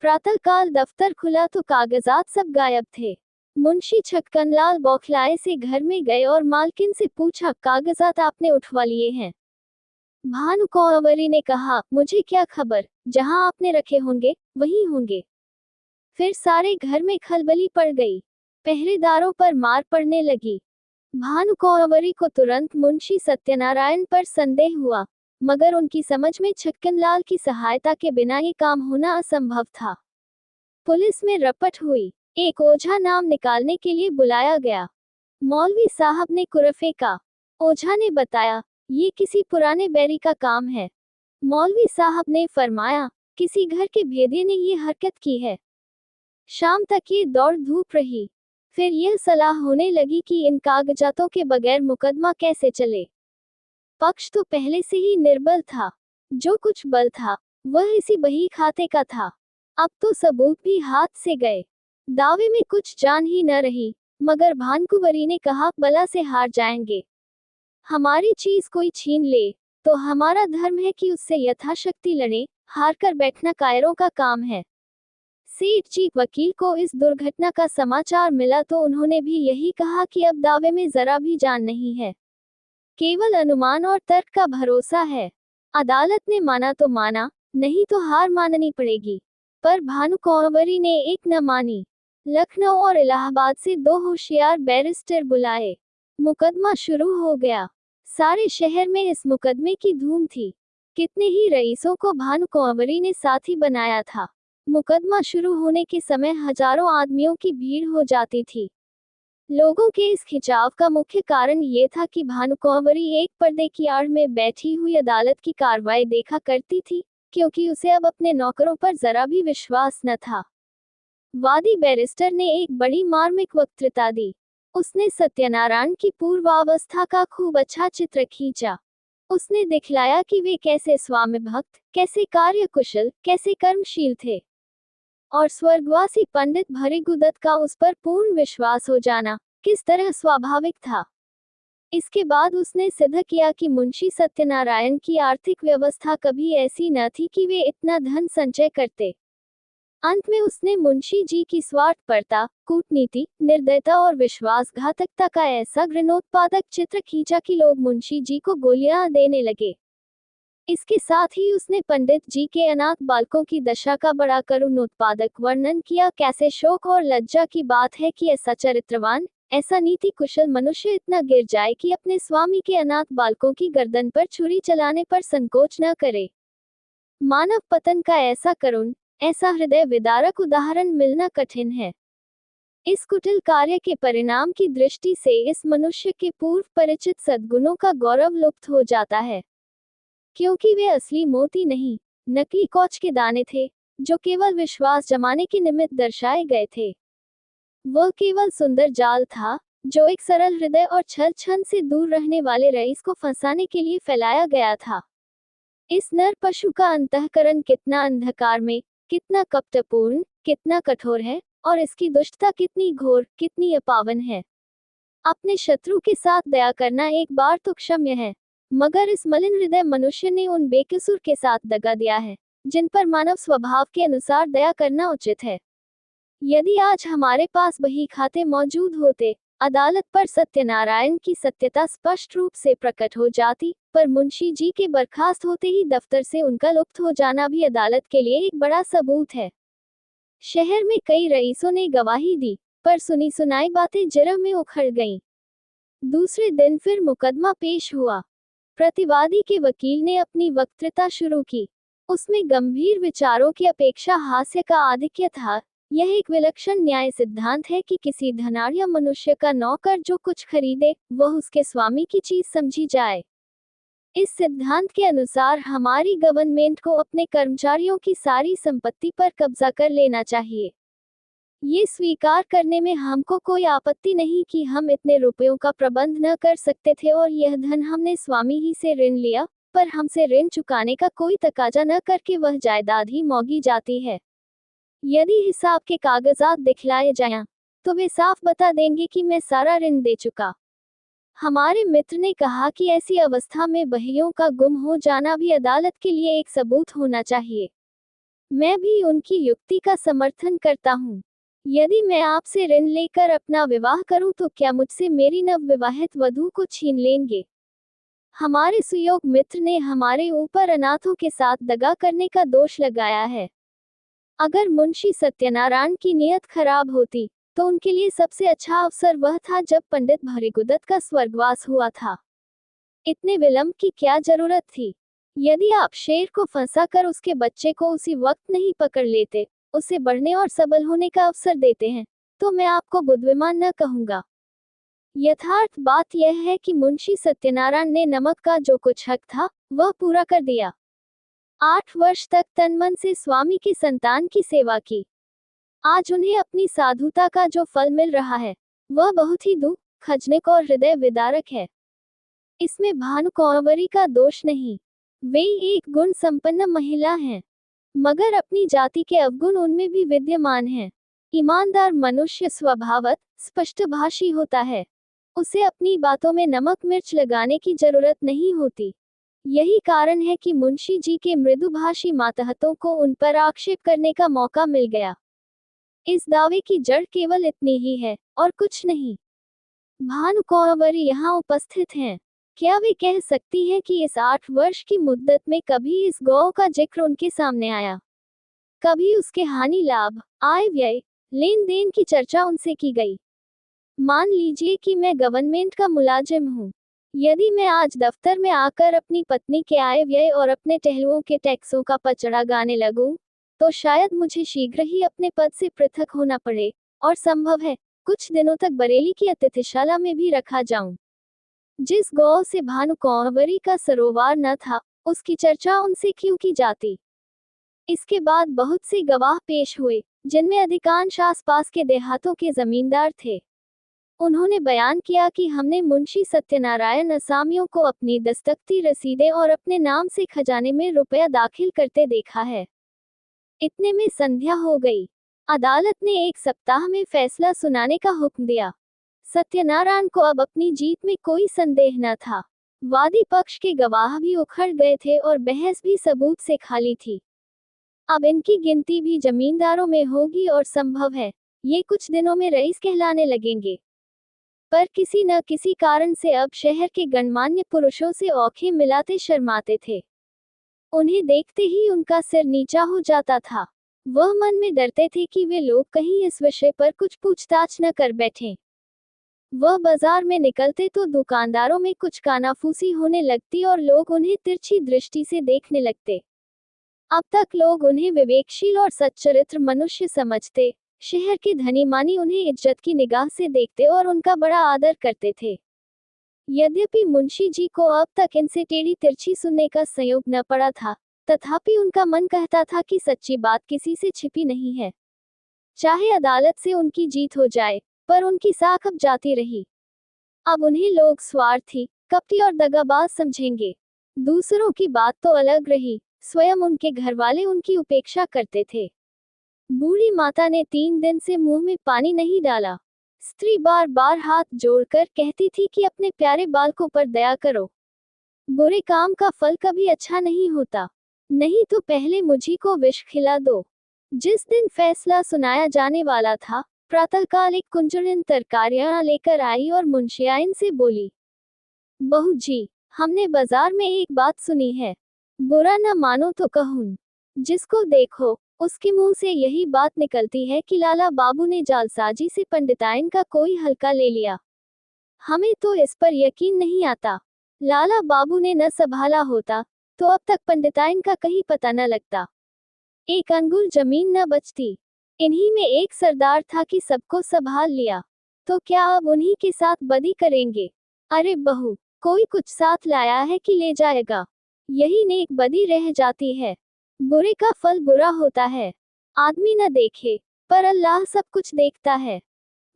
Speaker 1: प्रातःकाल दफ्तर खुला तो कागजात सब गायब थे। मुंशी छक्कनलाल बौखलाए से घर में गए और मालकिन से पूछा, कागजात आपने उठवा लिए हैं? भानु कौंवरी ने कहा, मुझे क्या खबर, जहां आपने रखे होंगे वहीं होंगे। फिर सारे घर में खलबली पड़ गई, पहरेदारों पर मार पड़ने लगी। भानु कौंवरी को तुरंत मुंशी सत्यनारायण पर संदेह हुआ, मगर उनकी समझ में छक्कनलाल की सहायता के बिना ये काम होना असंभव था। पुलिस में रपट हुई, एक ओझा नाम निकालने के लिए बुलाया गया। मौलवी साहब ने कुरफे का। ओझा ने बताया, ये किसी पुराने बैरी का काम है। मौलवी साहब ने फरमाया, किसी घर के भेदिये ने ये हरकत की है। शाम तक ये दौड़ धूप रही, फिर यह सलाह होने लगी कि इन कागजातों के बगैर मुकदमा कैसे चले। पक्ष तो पहले से ही निर्बल था, जो कुछ बल था वह इसी बही खाते का था। अब तो सबूत भी हाथ से गए, दावे में कुछ जान ही न रही। मगर भानकुंवरी ने कहा, बला से हार जाएंगे। हमारी चीज कोई छीन ले तो हमारा धर्म है कि उससे यथाशक्ति लड़े, हार कर बैठना कायरों का काम है। सेठ जी वकील को इस दुर्घटना का समाचार मिला तो उन्होंने भी यही कहा कि अब दावे में जरा भी जान नहीं है। केवल अनुमान और तर्क का भरोसा है। अदालत ने माना तो माना, नहीं तो हार माननी पड़ेगी। पर भानु कंवरी ने एक न मानी। लखनऊ और इलाहाबाद से 2 होशियार बैरिस्टर बुलाए। मुकदमा शुरू हो गया। सारे शहर में इस मुकदमे की धूम थी। कितने ही रईसों को भानु कंवरी ने साथी बनाया था। मुकदमा शुरू होने के समय हजारों आदमियों की भीड़ हो जाती थी। लोगों के इस खिंचाव का मुख्य कारण ये था कि भानु कंवरी एक पर्दे की आड़ में बैठी हुई अदालत की कार्रवाई देखा करती थी, क्योंकि उसे अब अपने नौकरों पर जरा भी विश्वास न था। वादी बैरिस्टर ने एक बड़ी मार्मिक वक्तृता दी। उसने सत्यनारायण की पूर्वावस्था का खूब अच्छा चित्र खींचा। उसने दिखलाया कि वे कैसे स्वामी भक्त, कैसे कार्यकुशल, कैसे कर्मशील थे, और स्वर्गवासी पंडित भृगुदत्त का उस पर पूर्ण विश्वास हो जाना किस तरह स्वाभाविक था। इसके बाद उसने सिद्ध किया कि मुंशी सत्यनारायण की आर्थिक व्यवस्था कभी ऐसी न थी कि वे इतना धन संचय करते। अंत में उसने मुंशी जी की स्वार्थपरता, कूटनीति, निर्दयता और विश्वासघातकता का ऐसा घृणोत्पादक चित्र खींचा कि लोग मुंशी जी को गोलियां देने लगे। इसके साथ ही उसने पंडित जी के अनाथ बालकों की दशा का बड़ा करुणोत्पादक वर्णन किया। कैसे शोक और लज्जा की बात है कि ऐसा चरित्रवान, ऐसा नीति कुशल मनुष्य इतना गिर जाए कि अपने स्वामी के अनाथ बालकों की गर्दन पर छुरी चलाने पर संकोच न करे। मानव पतन का ऐसा करुण, ऐसा हृदय विदारक उदाहरण मिलना कठिन है। इस कुटिल कार्य के परिणाम की दृष्टि से इस मनुष्य के पूर्व परिचित सद्गुणों का गौरव लुप्त हो जाता है, क्योंकि वे असली मोती नहीं, नकली कौच के दाने थे, जो केवल विश्वास जमाने के निमित्त दर्शाए गए थे। वह केवल सुंदर जाल था, जो एक सरल हृदय और छल छंद से दूर रहने वाले रईस को फंसाने के लिए फैलाया गया था। इस नर पशु का अंतःकरण कितना अंधकार में, कितना कपटपूर्ण, कितना कठोर है, और इसकी दुष्टता कितनी घोर, कितनी अपावन है। अपने शत्रु के साथ दया करना एक बार तो क्षम्य है, मगर इस मलिन हृदय मनुष्य ने उन बेकसूर के साथ दगा दिया है, जिन पर मानव स्वभाव के अनुसार दया करना उचित है। यदि आज हमारे पास बही खाते मौजूद होते, अदालत पर सत्यनारायण की सत्यता स्पष्ट रूप से प्रकट हो जाती, पर मुंशी जी के बर्खास्त होते ही दफ्तर से उनका लुप्त हो जाना भी अदालत के लिए एक बड़ा सबूत है। शहर में कई रईसों ने गवाही दी, पर सुनी सुनाई बातें जरा में उखड़ गईं। दूसरे दिन फिर मुकदमा पेश हुआ। प्रतिवादी के वकील ने अपनी वक्तृता शुरू की। उसमें गंभीर विचारों की अपेक्षा हास्य का आधिक्य था। यह एक विलक्षण न्याय सिद्धांत है कि किसी धनाढ़ मनुष्य का नौकर जो कुछ खरीदे, वह उसके स्वामी की चीज समझी जाए। इस सिद्धांत के अनुसार हमारी गवर्नमेंट को अपने कर्मचारियों की सारी संपत्ति पर कब्जा कर लेना चाहिए। ये स्वीकार करने में हमको कोई आपत्ति नहीं कि हम इतने रुपयों का प्रबंध न कर सकते थे और यह धन हमने स्वामी ही से ऋण लिया, पर हमसे ऋण चुकाने का कोई तकाजा न करके वह जायदाद ही मौगी जाती है। यदि हिसाब के कागजात दिखलाए जाएं, तो वे साफ बता देंगे कि मैं सारा ऋण दे चुका। हमारे मित्र ने कहा कि ऐसी अवस्था में बहियों का गुम हो जाना भी अदालत के लिए एक सबूत होना चाहिए। मैं भी उनकी युक्ति का समर्थन करता हूँ। यदि मैं आपसे ऋण लेकर अपना विवाह करूं तो क्या मुझसे मेरी नवविवाहित वधू को छीन लेंगे? हमारे सुयोग मित्र ने हमारे ऊपर अनाथों के साथ दगा करने का दोष लगाया है। अगर मुंशी सत्यनारायण की नीयत खराब होती, तो उनके लिए सबसे अच्छा अवसर वह था जब पंडित भृगुदत्त का स्वर्गवास हुआ था। इतने विलंब की क्या जरूरत थी? यदि आप शेर को फंसाकर उसके बच्चे को उसी वक्त नहीं पकड़ लेते, उसे बढ़ने और सबल होने का अवसर देते हैं, तो मैं आपको बुद्धिमान न कहूंगा। यथार्थ बात यह है कि मुंशी सत्यनारायण ने नमक का जो कुछ हक था, वह पूरा कर दिया। 8 वर्ष तक तनमन से स्वामी की संतान की सेवा की। आज उन्हें अपनी साधुता का जो फल मिल रहा है, वह बहुत ही दुख, खजनक और हृदय विदारक है। इसमें भानु कंवरी का दोष नहीं। वे एक गुण संपन्न महिला हैं, मगर अपनी जाति के अवगुण उनमें भी विद्यमान हैं। ईमानदार मनुष्य स्वभावत स्पष्टभाषी होता है। उसे अपनी बातों में नमक मिर्च लगाने की जरूरत नहीं होती। यही कारण है कि मुंशी जी के मृदुभाषी मातहतों को उन पर आक्षेप करने का मौका मिल गया। इस दावे की जड़ केवल इतनी ही है और कुछ नहीं। भानु कंवरी यहाँ उपस्थित हैं, क्या वे कह सकती हैं कि इस 8 वर्ष की मुद्दत में कभी इस गौ का जिक्र उनके सामने आया? कभी उसके हानि लाभ, आय व्यय, लेन देन की चर्चा उनसे की गई? मान लीजिए कि मैं गवर्नमेंट का मुलाजिम हूँ। यदि मैं आज दफ्तर में आकर अपनी पत्नी के आय व्यय और अपने टहलुओं के टैक्सों का पचड़ा गाने लगूं, तो शायद मुझे शीघ्र ही अपने पद से पृथक होना पड़े, और संभव है कुछ दिनों तक बरेली की अतिथिशाला में भी रखा जाऊं। जिस गौ से भानुकुंवरी का सरोवार न था, उसकी चर्चा उनसे क्यों की जाती? इसके बाद बहुत से गवाह पेश हुए, जिनमें अधिकांश आसपास के देहातों के जमींदार थे। उन्होंने बयान किया कि हमने मुंशी सत्यनारायण असामियों को अपनी दस्तखती रसीदें और अपने नाम से खजाने में रुपया दाखिल करते देखा है। इतने में संध्या हो गई। अदालत ने 1 सप्ताह में फैसला सुनाने का हुक्म दिया। सत्यनारायण को अब अपनी जीत में कोई संदेह न था। वादी पक्ष के गवाह भी उखड़ गए थे और बहस भी सबूत से खाली थी। अब इनकी गिनती भी जमींदारों में होगी और संभव है ये कुछ दिनों में रईस कहलाने लगेंगे। पर किसी न किसी कारण से अब शहर के गणमान्य पुरुषों से औखे मिलाते शर्माते थे। उन्हें देखते ही उनका सिर नीचा हो जाता था। वह मन में डरते थे कि वे लोग कहीं इस विषय पर कुछ पूछताछ न कर बैठें। वह बाजार में निकलते तो दुकानदारों में कुछ कानाफूसी होने लगती और लोग उन्हें तिरछी दृष्टि से देखने लगते। अब तक लोग उन्हें विवेकशील और सच्चरित्र मनुष्य समझते। शहर के धनी मानी उन्हें इज्जत की निगाह से देखते और उनका बड़ा आदर करते थे। यद्यपि मुंशी जी को अब तक इनसे टेढ़ी तिरछी सुनने का संयोग न पड़ा था, तथापि उनका मन कहता था कि सच्ची बात किसी से छिपी नहीं है। चाहे अदालत से उनकी जीत हो जाए, पर उनकी साख अब जाती रही। अब उन्हें लोग स्वार्थी, कपटी और दगाबाज समझेंगे। दूसरों की बात तो अलग रही, स्वयं उनके घरवाले उनकी उपेक्षा करते थे। बूढ़ी माता ने 3 दिन से मुंह में पानी नहीं डाला। स्त्री बार बार हाथ जोड़कर कहती थी कि अपने प्यारे बालकों पर दया करो। बुरे काम का फल कभी अच्छा नहीं होता। नहीं तो पहले मुझी को विष खिला दो। जिस दिन फैसला सुनाया जाने वाला था, प्रातःकाल एक कुंजड़िन तरकारियां लेकर आई और मुंशियाइन से बोली, बहू जी, हमने बाजार में एक बात सुनी है। बुरा न मानो तो कहूं। जिसको देखो उसके मुंह से यही बात निकलती है कि लाला बाबू ने जालसाजी से पंडिताइन का कोई हल्का ले लिया। हमें तो इस पर यकीन नहीं आता। लाला बाबू ने न संभाला होता तो अब तक पंडिताइन का कहीं पता न लगता। एक अंगुल जमीन न बचती। इन्हीं में एक सरदार था कि सबको संभाल लिया। तो क्या अब उन्हीं के साथ बदी करेंगे? अरे बहू, कोई कुछ साथ लाया है कि ले जाएगा? यही नेक बदी रह जाती है। बुरे का फल बुरा होता है। आदमी न देखे, पर अल्लाह सब कुछ देखता है।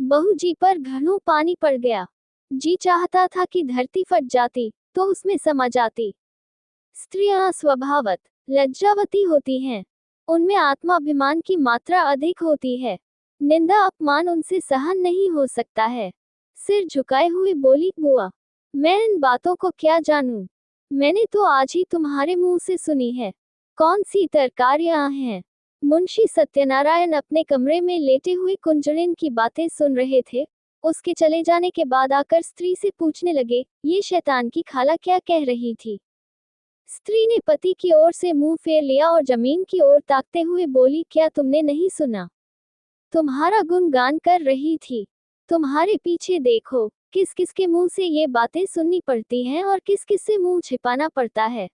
Speaker 1: बहू जी पर घड़ों पानी पड़ गया। जी चाहता था कि धरती फट जाती तो उसमें समा जाती। स्त्रियां स्वभावत लज्जावती होती हैं। उनमें आत्माभिमान की मात्रा अधिक होती है। निंदा अपमान उनसे सहन नहीं हो सकता है। सिर झुकाए हुए बोली, बुआ, मैं इन बातों को क्या जानूं? मैंने तो आज ही तुम्हारे मुंह से सुनी है। कौन सी तरकारियां हैं? मुंशी सत्यनारायण अपने कमरे में लेटे हुए कुंजड़िन की बातें सुन रहे थे। उसके चले जाने के बाद आकर स्त्री से पूछने लगे, ये शैतान की खाला क्या कह रही थी? स्त्री ने पति की ओर से मुंह फेर लिया और जमीन की ओर ताकते हुए बोली, क्या तुमने नहीं सुना? तुम्हारा गुणगान कर रही थी। तुम्हारे पीछे देखो, किस किस के मुंह से ये बातें सुननी पड़ती हैं और किस किस से मुंह छिपाना पड़ता है।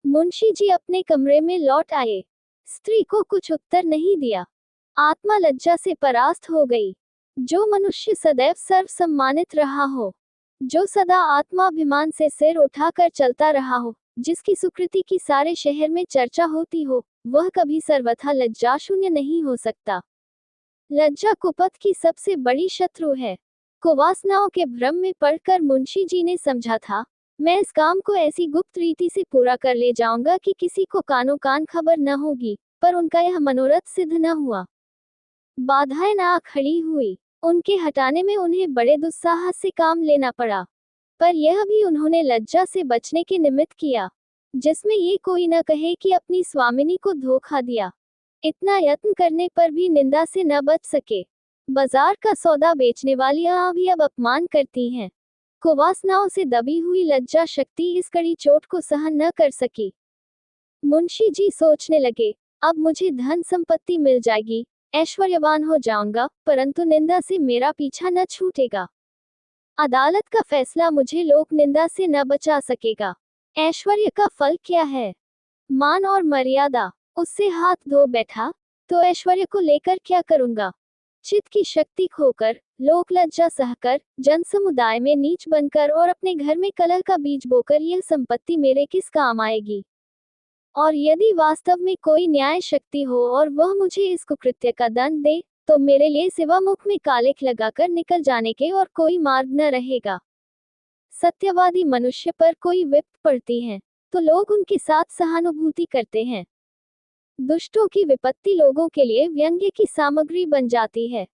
Speaker 1: मुंशी जी अपने कमरे में लौट आए। स्त्री को कुछ उत्तर नहीं दिया। आत्मा लज्जा से परास्त हो गई। जो मनुष्य सदैव सर्व सम्मानित रहा हो, जो सदा आत्माभिमान से सिर उठाकर चलता रहा हो, जिसकी सुकृति की सारे शहर में चर्चा होती हो, वह कभी सर्वथा लज्जा शून्य नहीं हो सकता। लज्जा कुपथ की सबसे बड़ी शत्रु है। कुवासनाओं के भ्रम में पड़कर मुंशी जी ने समझा था, मैं इस काम को ऐसी गुप्त रीति से पूरा कर ले जाऊंगा कि किसी को कानो कान खबर न होगी, पर उनका यह मनोरथ सिद्ध न हुआ। बाधाएं ना खड़ी हुई। उनके हटाने में उन्हें बड़े दुस्साहस से काम लेना पड़ा, पर यह भी उन्होंने लज्जा से बचने के निमित्त किया, जिसमें ये कोई न कहे कि अपनी स्वामिनी को धोखा दिया। इतना यत्न करने पर भी निंदा से न बच सके। बाजार का सौदा बेचने वालियां भी अब अपमान करती हैं। कुवासनाओं से दबी हुई लज्जा शक्ति इस कड़ी चोट को सहन न कर सकी। मुंशी जी सोचने लगे, अब मुझे धन संपत्ति मिल जाएगी, ऐश्वर्यवान हो जाऊंगा, परंतु निंदा से मेरा पीछा न छूटेगा। अदालत का फैसला मुझे लोक निंदा से न बचा सकेगा। ऐश्वर्य का फल क्या है? मान और मर्यादा। उससे हाथ धो बैठा तो ऐश्वर्य को लेकर क्या करूंगा? चित्त की शक्ति खोकर, लोक लज्जा सहकर, जन समुदाय में नीच बनकर और अपने घर में कलह का बीज बोकर यह संपत्ति मेरे किस काम आएगी? और यदि वास्तव में कोई न्याय शक्ति हो और वह मुझे इस कुकृत्य का दंड दे, तो मेरे लिए सिवा मुख में कालिख लगाकर निकल जाने के और कोई मार्ग न रहेगा। सत्यवादी मनुष्य पर कोई विपत्ति पड़ती है तो लोग उनके साथ सहानुभूति करते हैं। दुष्टों की विपत्ति लोगों के लिए व्यंग्य की सामग्री बन जाती है।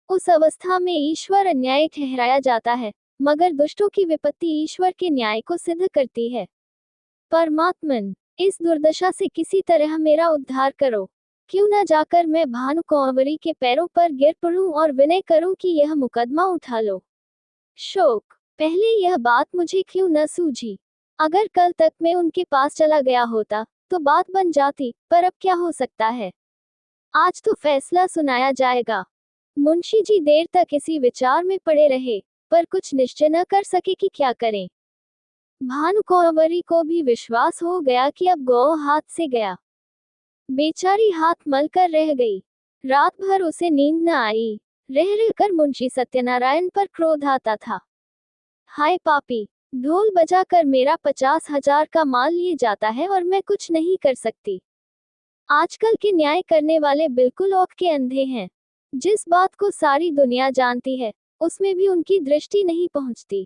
Speaker 1: उस अवस्था में ईश्वर अन्याय ठहराया जाता है, मगर दुष्टों की विपत्ति ईश्वर के न्याय को सिद्ध करती है। परमात्मन, इस दुर्दशा से किसी तरह मेरा उद्धार करो। क्यों न जाकर मैं भानु कुंवरी के पैरों पर गिर पड़ूं और विनय करूं कि यह मुकदमा उठा लो। शोक, पहले यह बात मुझे क्यों न सूझी? अगर कल तक मैं उनके पास चला गया होता तो बात बन जाती, पर अब क्या हो सकता है? आज तो फैसला सुनाया जाएगा। मुंशी जी देर तक इसी विचार में पड़े रहे, पर कुछ निश्चय न कर सके कि क्या करें। भानु कुंवरी को भी विश्वास हो गया कि अब गौ हाथ से गया। बेचारी हाथ मल कर रह गई। रात भर उसे नींद न आई। रह रहकर मुंशी सत्यनारायण पर क्रोध आता था। हाय पापी, ढोल बजाकर मेरा 50,000 का माल लिए जाता है और मैं कुछ नहीं कर सकती। आजकल के न्याय करने वाले बिल्कुल औख के अंधे हैं। जिस बात को सारी दुनिया जानती है, उसमें भी उनकी दृष्टि नहीं पहुंचती।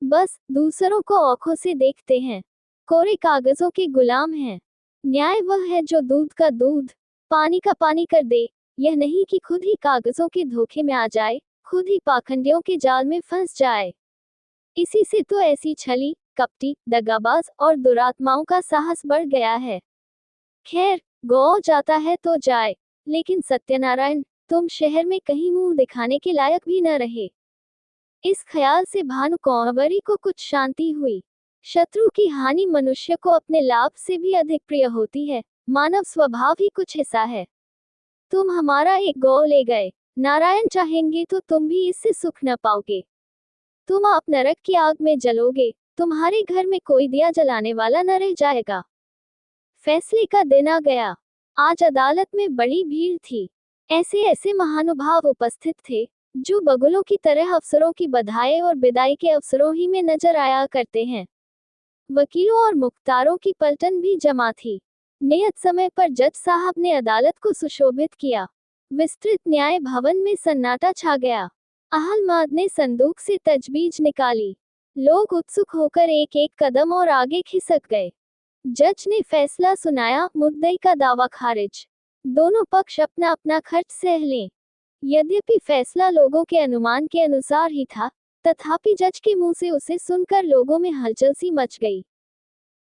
Speaker 1: बस दूसरों को औखों से देखते हैं। कोरे कागजों के गुलाम हैं। न्याय वह है जो दूध का दूध, पानी का पानी कर दे, यह नहीं कि खुद ही कागजों के धोखे में आ जाए, खुद ही पाखंडियों के जाल में फंस जाए। इसी से तो ऐसी छली, कपटी, दगाबाज और दुरात्माओं का साहस बढ़ गया है। खैर, गौ जाता है तो जाए, लेकिन सत्यनारायण, तुम शहर में कहीं मुंह दिखाने के लायक भी न रहे। इस ख्याल से भानु कुंवरी को कुछ शांति हुई। शत्रु की हानि मनुष्य को अपने लाभ से भी अधिक प्रिय होती है। मानव स्वभाव ही कुछ ऐसा है। तुम हमारा एक गौ ले गए, नारायण चाहेंगे तो तुम भी इससे सुख न पाओगे। तुम आप नरक की आग में जलोगे, तुम्हारे घर में कोई दिया जलाने वाला न रह जाएगा। फैसले का दिन आ गया। आज अदालत में बड़ी भीड़ थी। ऐसे ऐसे महानुभाव उपस्थित थे जो बगुलों की तरह अफसरों की बधाई और विदाई के अवसरों ही में नजर आया करते हैं। वकीलों और मुख्तारों की पलटन भी जमा थी। नियत समय पर जज साहब ने अदालत को सुशोभित किया। विस्तृत न्याय भवन में सन्नाटा छा गया। अहलमाद ने संदूक से तजवीज निकाली। लोग उत्सुक होकर एक एक कदम और आगे खिसक गए। जज ने फैसला सुनाया, मुद्दई का दावा खारिज। दोनों पक्ष अपना अपना खर्च सह लें। यद्यपि फैसला लोगों के अनुमान के अनुसार ही था, तथापि जज के मुंह से उसे सुनकर लोगों में हलचल सी मच गई।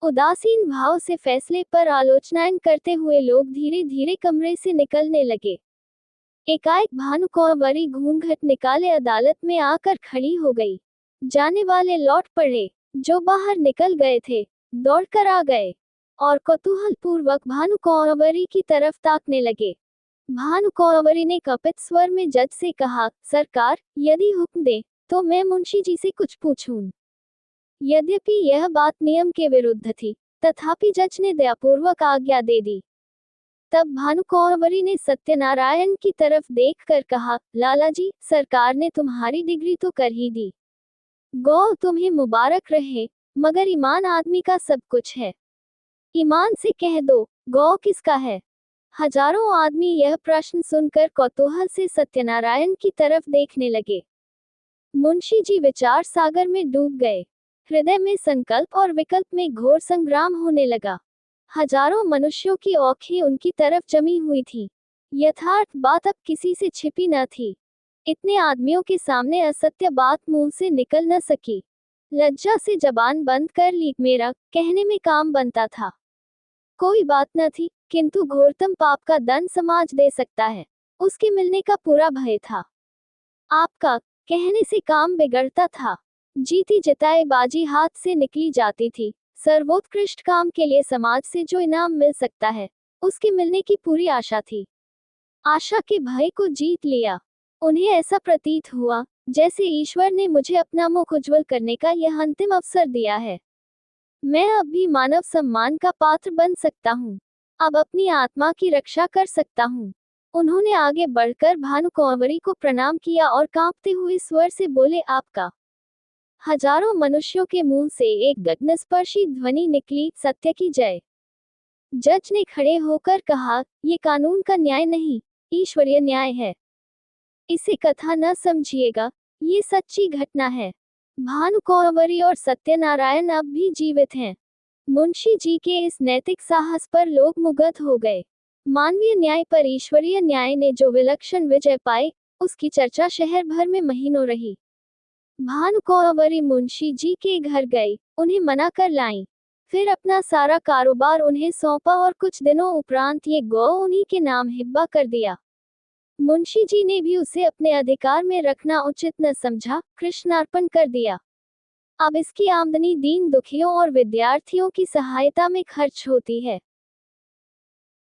Speaker 1: उदासीन भाव से फैसले पर आलोचनाएं करते हुए लोग धीरे धीरे कमरे से निकलने लगे। एकाएक भानु कुंवरी घूंघट निकाले अदालत में आकर खड़ी हो गई। जाने वाले लौट पड़े, जो बाहर निकल गए थे दौड़कर आ गए और कौतूहल पूर्वक भानु कुंवरी की तरफ ताकने लगे। भानु कुंवरी ने कपित स्वर में जज से कहा, सरकार, यदि हुक्म दे तो मैं मुंशी जी से कुछ पूछूं। यद्यपि यह बात नियम के विरुद्ध थी, तथापि जज ने दयापूर्वक आज्ञा दे दी। तब भानु कुंवरी ने सत्यनारायण की तरफ देखकर कहा, लाला जी, सरकार ने तुम्हारी डिग्री तो कर ही दी। गौ तुम्हें मुबारक रहे, मगर ईमान आदमी का सब कुछ है। ईमान से कह दो, गौ किसका है? हजारों आदमी यह प्रश्न सुनकर कौतूहल से सत्यनारायण की तरफ देखने लगे। मुंशी जी विचार सागर में डूब गए। हृदय में संकल्प और विकल्प में घोर संग्राम होने लगा। हजारों मनुष्यों की औंखें उनकी तरफ जमी हुई थी। यथार्थ बात अब किसी से छिपी न थी। इतने आदमियों के सामने असत्य बात मुंह से निकल न सकी। लज्जा से जबान बंद कर ली, मेरा कहने में काम बनता था। कोई बात न थी, किंतु घोरतम पाप का दंड समाज दे सकता है, उसके मिलने का पूरा भय था। आपका कहने से काम बिगड़ता था। जीती जिताए बाजी हाथ से निकली जाती थी। सर्वोत्कृष्ट काम के लिए समाज से जो इनाम मिल सकता है, उसके मिलने की पूरी आशा थी। आशा के भय को जीत लिया। उन्हें ऐसा प्रतीत हुआ जैसे ईश्वर ने मुझे अपना मुख उज्जवल करने का यह अंतिम अवसर दिया है। मैं अब भी मानव सम्मान का पात्र बन सकता हूँ। अब अपनी आत्मा की रक्षा कर सकता हूँ। उन्होंने आगे बढ़कर भानुकुंवरी को प्रणाम किया और कांपते हुए स्वर से बोले, आपका। हजारों मनुष्यों के मुंह से एक गगनस्पर्शी ध्वनि निकली, सत्य की जय। जज ने खड़े होकर कहा, ये कानून का न्याय नहीं, ईश्वरीय न्याय है। इसे कथा न समझिएगा, ये सच्ची घटना है। भानुकुंवरी और सत्यनारायण अब भी जीवित हैं। मुंशी जी के इस नैतिक साहस पर लोग मुग्ध हो गए। मानवीय न्याय पर ईश्वरीय न्याय ने जो विलक्षण विजय पाई, उसकी चर्चा शहर भर में महीनों रही। भानुकुंवरी मुंशी जी के घर गई, उन्हें मना कर लाई। फिर अपना सारा कारोबार उन्हें सौंपा और कुछ दिनों उपरांत ये गौ उन्हीं के नाम हिब्बा कर दिया। मुंशी जी ने भी उसे अपने अधिकार में रखना उचित न समझा, कृष्णार्पण कर दिया। अब इसकी आमदनी दीन दुखियों और विद्यार्थियों की सहायता में खर्च होती है।